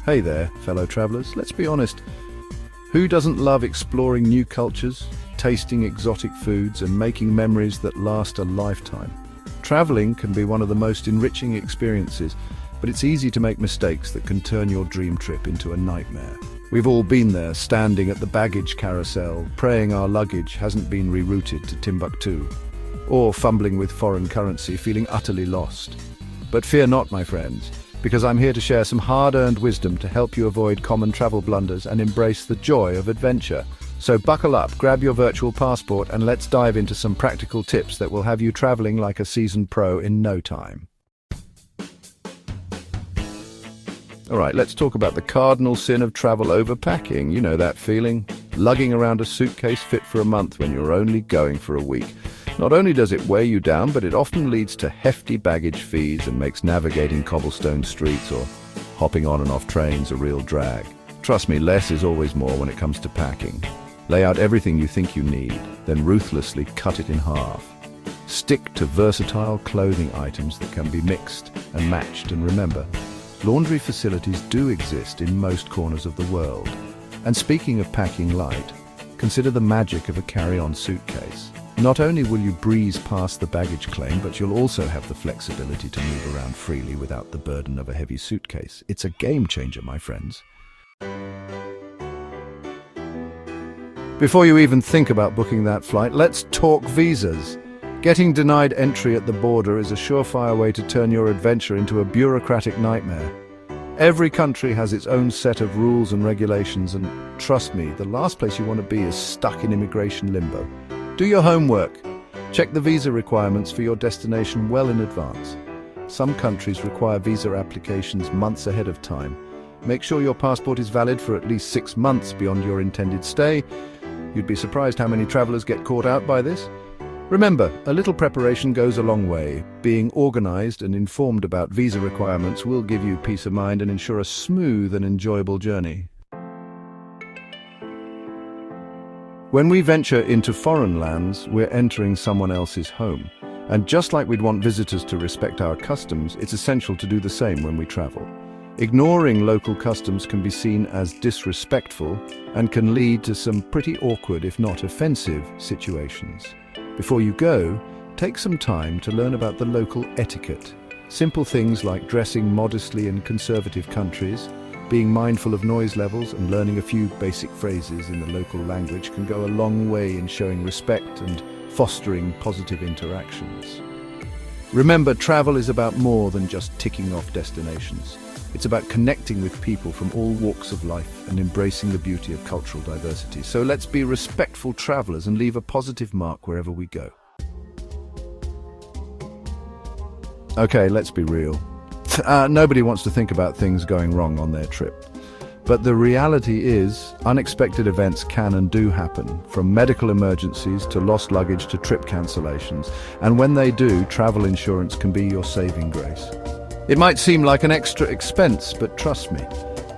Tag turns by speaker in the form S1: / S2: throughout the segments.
S1: Hey there, fellow travelers. Let's be honest, who doesn't love exploring new cultures, tasting exotic foods, and making memories that last a lifetime? Traveling can be one of the most enriching experiences, but it's easy to make mistakes that can turn your dream trip into a nightmare. We've all been there, standing at the baggage carousel, praying our luggage hasn't been rerouted to Timbuktu, or fumbling with foreign currency, feeling utterly lost. But fear not, my friends, because I'm here to share some hard-earned wisdom to help you avoid common travel blunders and embrace the joy of adventure. So buckle up, grab your virtual passport, and let's dive into some practical tips that will have you traveling like a seasoned pro in no time. All right, let's talk about the cardinal sin of travel overpacking. You know that feeling? Lugging around a suitcase fit for a month when you're only going for a week. Not only does it weigh you down, but it often leads to hefty baggage fees and makes navigating cobblestone streets or hopping on and off trains a real drag. Trust me, less is always more when it comes to packing. Lay out everything you think you need, then ruthlessly cut it in half. Stick to versatile clothing items that can be mixed and matched, and remember, laundry facilities do exist in most corners of the world. And speaking of packing light, consider the magic of a carry-on suitcase. Not only will you breeze past the baggage claim, but you'll also have the flexibility to move around freely without the burden of a heavy suitcase. It's a game changer, my friends. Before you even think about booking that flight, let's talk visas. Getting denied entry at the border is a surefire way to turn your adventure into a bureaucratic nightmare. Every country has its own set of rules and regulations, and trust me, the last place you want to be is stuck in immigration limbo. Do your homework. Check the visa requirements for your destination well in advance. Some countries require visa applications months ahead of time. Make sure your passport is valid for at least 6 months beyond your intended stay. You'd be surprised how many travelers get caught out by this. Remember, a little preparation goes a long way. Being organized and informed about visa requirements will give you peace of mind and ensure a smooth and enjoyable journey. When we venture into foreign lands, we're entering someone else's home. And just like we'd want visitors to respect our customs, it's essential to do the same when we travel. Ignoring local customs can be seen as disrespectful and can lead to some pretty awkward, if not offensive, situations. Before you go, take some time to learn about the local etiquette. Simple things like dressing modestly in conservative countries, being mindful of noise levels, and learning a few basic phrases in the local language can go a long way in showing respect and fostering positive interactions. Remember, travel is about more than just ticking off destinations. It's about connecting with people from all walks of life and embracing the beauty of cultural diversity. So let's be respectful travelers and leave a positive mark wherever we go. Okay, let's be real. Nobody wants to think about things going wrong on their trip. But the reality is, unexpected events can and do happen, from medical emergencies to lost luggage to trip cancellations. And when they do, travel insurance can be your saving grace. It might seem like an extra expense, but trust me,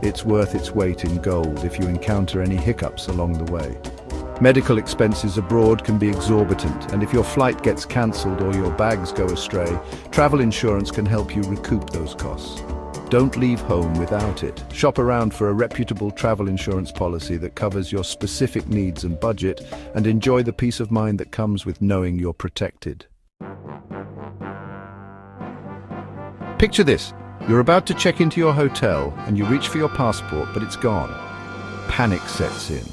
S1: it's worth its weight in gold if you encounter any hiccups along the way. Medical expenses abroad can be exorbitant, and if your flight gets cancelled or your bags go astray, travel insurance can help you recoup those costs. Don't leave home without it. Shop around for a reputable travel insurance policy that covers your specific needs and budget, and enjoy the peace of mind that comes with knowing you're protected. Picture this. You're about to check into your hotel and you reach for your passport, but it's gone. Panic sets in.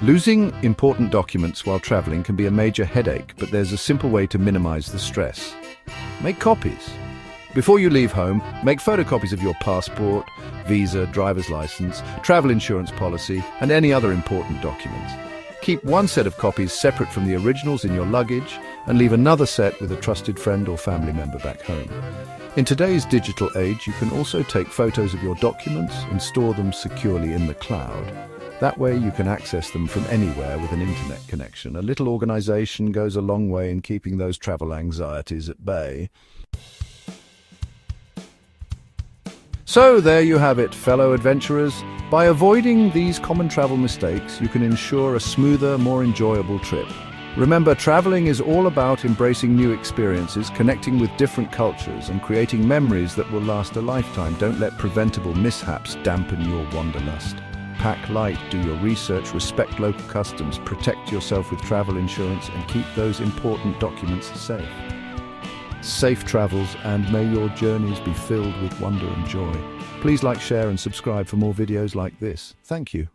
S1: Losing important documents while traveling can be a major headache, but there's a simple way to minimize the stress. Make copies. Before you leave home, make photocopies of your passport, visa, driver's license, travel insurance policy, and any other important documents. Keep one set of copies separate from the originals in your luggage, and leave another set with a trusted friend or family member back home. In today's digital age, you can also take photos of your documents and store them securely in the cloud. That way you can access them from anywhere with an internet connection. A little organization goes a long way in keeping those travel anxieties at bay. So there you have it, fellow adventurers. By avoiding these common travel mistakes, you can ensure a smoother, more enjoyable trip. Remember, traveling is all about embracing new experiences, connecting with different cultures, and creating memories that will last a lifetime. Don't let preventable mishaps dampen your wanderlust. Pack light, do your research, respect local customs, protect yourself with travel insurance, and keep those important documents safe. Safe travels, and may your journeys be filled with wonder and joy. Please like, share, and subscribe for more videos like this. Thank you.